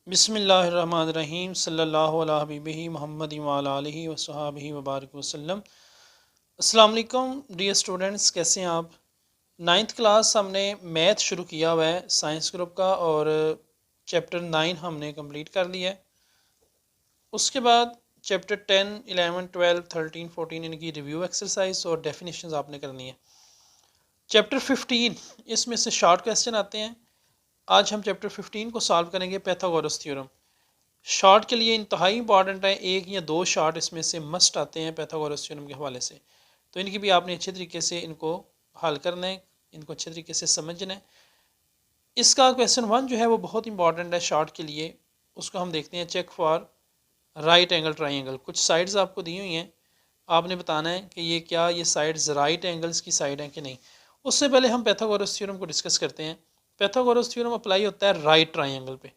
बिस्मिल्लाहिर्रहमानिर्रहीम सल्लल्लाहु अला हबीबिही मुहम्मद व अला आलिहि व सहाबिही व बारिक वसल्लम। अस्सलाम वालेकुम डियर स्टूडेंट्स, कैसे हैं आप। नाइन्थ क्लास हमने मैथ शुरू किया हुआ है साइंस ग्रुप का और चैप्टर 9 हमने कंप्लीट कर लिया है। उसके बाद चैप्टर 10, 11, 12, 13, 14 इनकी रिव्यू एक्सरसाइज और डेफिनेशंस आपने करनी है। चैप्टर 15 इसमें से शॉर्ट क्वेश्चन आते हैं। आज हम चैप्टर 15 को सॉल्व करेंगे पैथागोरस थ्योरम। शॉर्ट के लिए इंतहाई इंपॉर्टेंट है, एक या दो शॉर्ट इसमें से मस्ट आते हैं पैथागोरस थ्योरम के हवाले से, तो इनकी भी आपने अच्छे तरीके से इनको हल करना है, इनको अच्छे तरीके से समझना है। इसका क्वेश्चन 1 जो है वो बहुत इंपॉर्टेंट है शॉर्ट के लिए, उसको हम देखते हैं। Check for right angle triangle. कुछ साइड्स आपको दी हुई हैं, आपने बताना है कि ये क्या ये साइड्स राइट एंगल्स की साइड हैं कि नहीं। उससे पहले हम पैथागोरस थ्योरम को डिस्कस करते हैं। पैथागोरस थ्योरम अप्लाई होता है राइट ट्राइंगल पे।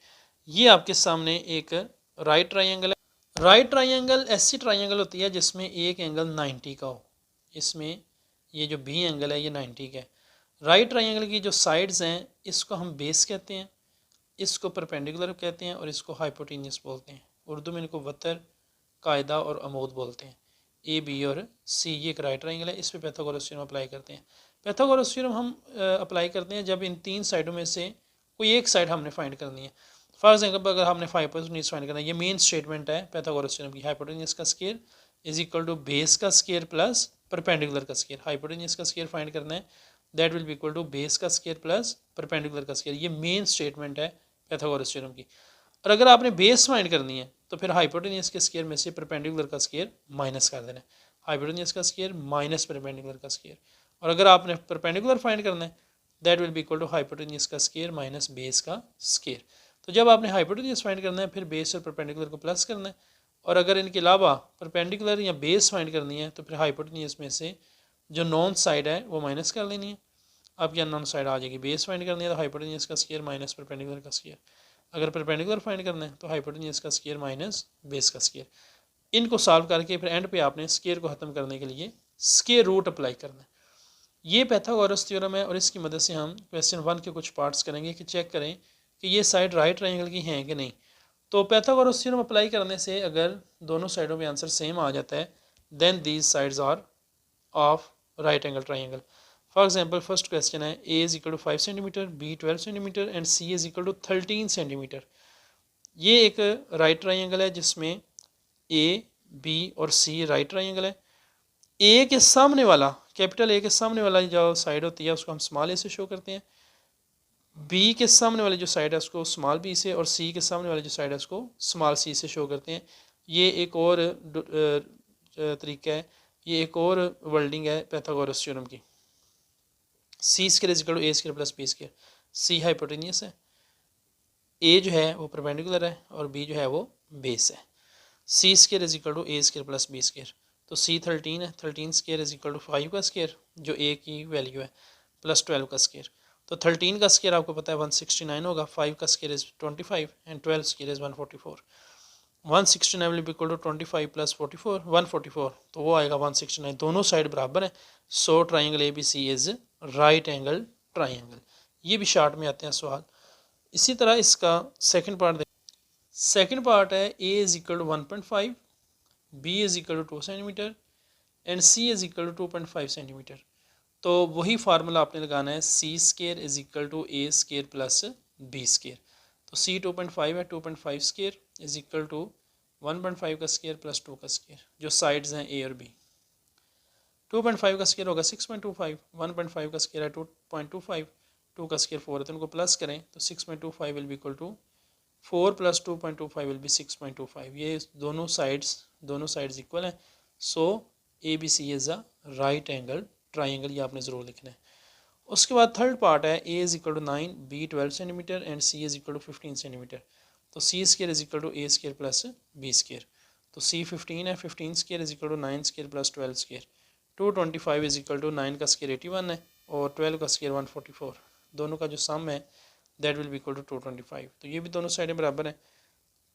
ये आपके सामने एक राइट ट्राइंगल है। राइट ट्राइंगल ऐसी ट्राइंगल होती है जिसमें एक एंगल 90 का हो। इसमें ये जो बी एंगल है ये 90 का है। राइट ट्राइंगल की जो साइड्स हैं इसको हम बेस कहते हैं, इसको परपेंडिकुलर कहते हैं और इसको हाइपोटेन्यूस बोलते हैं। उर्दू में इनको वतर, कायदा और अमूद बोलते हैं। ए बी और सी ये एक राइट ट्राइंगल है, इस पे पैथागोरस थ्योरम अप्लाई करते हैं। पैथागोरस थ्योरम हम अप्लाई करते हैं जब इन तीन साइडों में से कोई एक साइड हमने फाइंड करनी है। फॉर एग्जाम्पल अगर हमने हाइपोटेन्यूस फाइंड करना है, ये मेन स्टेटमेंट है पैथागोरस थ्योरम की। हाइपोटेन्यूस का square is equal to base का स्क्वायर प्लस परपेंडिकुलर का स्क्वायर। हाइपोटेन्यूस का स्क्वायर फाइंड करना है, that will be equal to base का स्क्वायर प्लस परपेंडिकुलर का स्क्वायर। ये मेन स्टेटमेंट है पैथागोरस थ्योरम की। और अगर आपने बेस फाइंड करनी है तो फिर हाइपोटेन्यूस के स्क्वायर में से परपेंडिकुलर का स्क्वायर माइनस कर देना है। हाइपोटेन्यूस का स्क्वायर माइनस परपेंडिकुलर का स्क्वायर। और अगर आपने परपेंडिकुलर फाइंड करना है, that will be equal to hypotenuse का स्क्वायर माइनस बेस का स्क्वायर। तो जब आपने हाइपोटेन्यूस फाइंड करना है फिर बेस और परपेंडिकुलर को प्लस करना है। और अगर इनके अलावा परपेंडिकुलर या बेस फाइंड करनी है तो फिर हाइपोटेन्यूस में से जो नॉन साइड है वो माइनस कर लेनी है। अब क्या नॉन साइड आ जाएगी। बेस फाइंड करनी है तो हाइपोटेन्यूस का स्क्वायर माइनस परपेंडिकुलर का स्क्वायर। अगर परपेंडिकुलर फाइंड करना है तो हाइपोटेन्यूस का स्क्वायर माइनस बेस का स्क्वायर। इनको सॉल्व करके फिर एंड पे आपने स्क्वायर को ख़त्म करने के लिए स्क्वायर रूट अप्लाई करना है। ये पैथागोरस थ्योरम है और इसकी मदद से हम क्वेश्चन 1 के कुछ पार्ट्स करेंगे कि चेक करें कि ये साइड राइट ट्रायंगल की हैं कि नहीं। तो पैथागोरस थ्योरम अप्लाई करने से अगर दोनों साइडों में आंसर सेम आ जाता है, then these sides are of right angle triangle. For example first question है A is equal to 5 centimetre, B 12 centimetre and C is equal to 13 centimetre. ये एक राइट ट्रायंगल है जिसमें ए बी और सी right triangle है। ए के सामने वाला, कैपिटल ए के सामने वाला जो साइड होती है उसको हम स्मॉल ए से शो करते हैं। बी के सामने वाली जो साइड है उसको स्मॉल बी से, और सी के सामने वाली जो साइड है उसको स्मॉल सी से शो करते हैं। ये एक और तरीका है, ये एक और वर्डिंग है पैथागोरस थ्योरम की। C square is equal to A square plus B square. C hypotenuse है, ए जो है वो परपेंडिकुलर है और बी जो है वो बेस है। C square is equal to A square plus B square. तो सी 13 है, 13 स्क्वायर इज इक्वल टू 5 का स्क्वायर जो ए की वैल्यू है प्लस 12 का स्क्वायर। तो 13 का स्क्वायर आपको पता है 169 होगा, 5 का square is 25 and 12 square is 144। 169 will be equal to 25 plus 44 144, तो वो आएगा 169। दोनों साइड बराबर है। So triangle A B C is right angle triangle. ये भी शार्ट में आते हैं सवाल। इसी तरह इसका सेकंड पार्ट सेकंड पार्ट है A is equal to 1.5, B is equal to 2 centimetre and C is equal to 2.5 centimetre. तो वही फार्मूला आपने लगाना है, C square is equal to A square plus B square. तो सी 2.5 है, 2.5 square is equal to 1.5 का square plus 2 का square, जो साइड्स हैं ए और बी। 2.5 का स्केयर होगा 6.25, 1.5 का स्केयर है 2.25, 2 का स्केयर 4 है, तो उनको प्लस करें तो 6.25 will be equal to 4 plus 2.25 will be 6.25। ये दोनों साइड्स इक्वल हैं। So A B C is a right angle triangle, ये आपने ज़रूर लिखना है। उसके बाद थर्ड पार्ट है A is equal to 9, B 12 centimetre and C is equal to 15 centimetre. तो C square is equal to A square plus B square. तो सी 15 है, 15 square is equal to 9 square plus 12 square. 225 is equal to 9 का square 81 है और 12 का square 144। दोनों का जो सम है that will be equal to 225। तो ये भी दोनों साइडें बराबर हैं।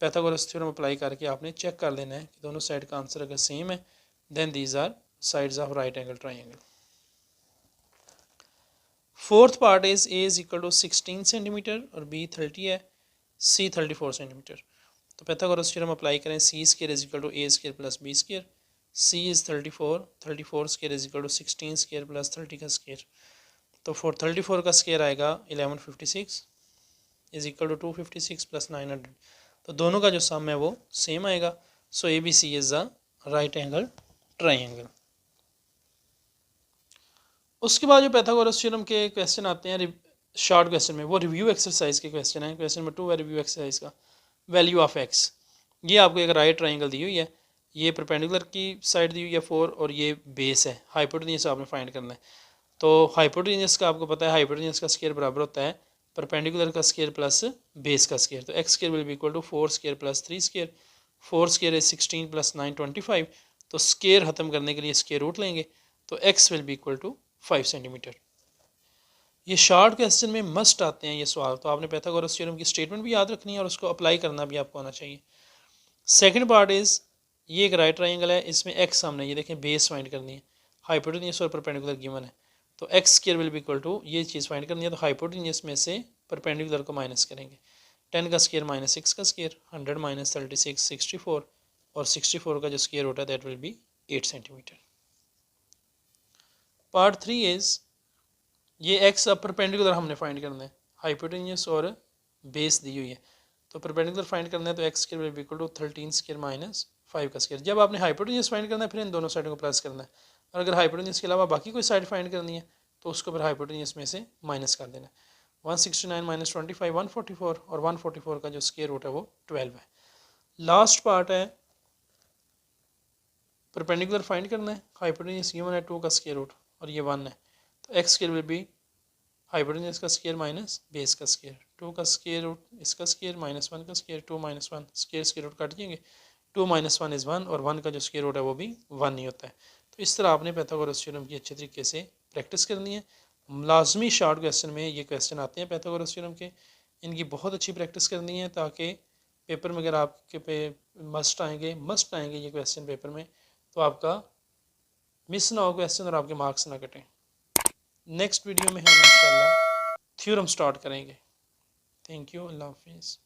पैथागोरस थ्योरम अप्लाई करके आपने चेक कर लेना है कि दोनों साइड का आंसर अगर सेम है, then these are sides of right angle triangle. Fourth part is A is equal to 16 centimetre और बी 30 है, सी 34 सेंटीमीटर। तो पाइथागोरस थ्योरम अप्लाई करें, C square is equal to A square plus B square, C is 34, 34 square is equal to 16 square plus 30 का square. तो 34 का square आएगा 1156 is equal to 256 plus 900। तो दोनों का जो सम है वो सेम आएगा। So A B C is the right angle triangle. उसके बाद जो पाइथागोरस थ्योरम के क्वेश्चन आते हैं शॉर्ट क्वेश्चन में, वो रिव्यू एक्सरसाइज के क्वेश्चन है। क्वेश्चन नंबर 2 है रिव्यू एक्सरसाइज का। वैल्यू ऑफ एक्स, ये आपको एक राइट ट्राइंगल दी हुई है, ये परपेंडिकुलर की साइड दी हुई है 4 और ये बेस है, हाइपोटेन्यूज आपने फाइंड करना है। तो हाइपोटेन्यूज का आपको पता है, हाइपोटेन्यूज का स्क्वायर बराबर होता है परपेंडिकुलर का स्क्वायर प्लस बेस का स्क्वायर। तो x square will be equal to 4 square plus 3 square, 4 square is 16 plus 9 25। तो स्क्वायर खत्म करने के लिए स्क्वायर रूट लेंगे, तो x will be equal to 5 centimetre. ये शॉर्ट क्वेश्चन में मस्ट आते हैं ये सवाल, तो आपने पाइथागोरस थ्योरम की स्टेटमेंट भी याद रखनी है और उसको अप्लाई करना भी आपको आना चाहिए। सेकंड पार्ट इज़, ये एक राइट ट्राइंगल है, इसमें एक्स हमने ये देखें बेस फाइंड करनी है, हाइपोटेन्यूज और परपेंडिकुलर गिवन है। तो x square will be equal to, ये चीज़ फाइंड करनी है, तो हाइपोटेन्यूज में से परपेंडिकुलर को माइनस करेंगे। 10 का स्क्वायर माइनस 6 का स्क्वायर, 100 माइनस 36 64, और 64 का जो स्क्वायर होता है that will B 8 centimetre. Part 3 is, ये एक्स अब परपेंडिकुलर हमने फाइंड करना है, हाइपोटेन्यूज और बेस दी हुई है। तो परपेंडिकुलर फाइंड करना है, तो x square will be equal to 13 square minus 5 का स्क्वायर। जब आपने हाइपोटेन्यूज फाइंड करना है फिर इन दोनों साइडों को प्लस करना है, और अगर हाइपोटेन्यूज के अलावा बाकी कोई साइड फाइंड करनी है तो उसको फिर हाइपोटेन्यूज में से माइनस कर देना है। 169 माइनस 25 144, और 144 का जो स्क्वायर रूट है वो 12 है। लास्ट पार्ट है परपेंडिकुलर फाइंड करना है, हाइपोटेन्यूज गिवन है 2 का स्क्वायर रूट और ये 1 है। तो x square will B hypotenuse का स्क्वायर माइनस बेस का स्क्वायर, 2 का स्क्वायर रूट इसका स्क्वायर माइनस 1 का स्क्वायर, 2 माइनस 1 स्क्वायर रूट काट देंगे, 2 माइनस 1 इज़ 1, और 1 का जो स्क्वायर रूट है वो भी 1 ही होता है। तो इस तरह आपने पाइथागोरस थ्योरम की अच्छे तरीके से प्रैक्टिस करनी है। लाजमी शॉर्ट क्वेश्चन में ये क्वेश्चन आते हैं पाइथागोरस थ्योरम के, इनकी बहुत अच्छी प्रैक्टिस करनी है ताकि पेपर में अगर आपके पे मस्ट आएंगे ये क्वेश्चन पेपर में, तो आपका मिस ना हो क्वेश्चन और आपके मार्क्स ना कटें। नेक्स्ट वीडियो में हम इंशाल्लाह थ्योरम स्टार्ट करेंगे। थैंक यू, अल्लाह हाफिज़।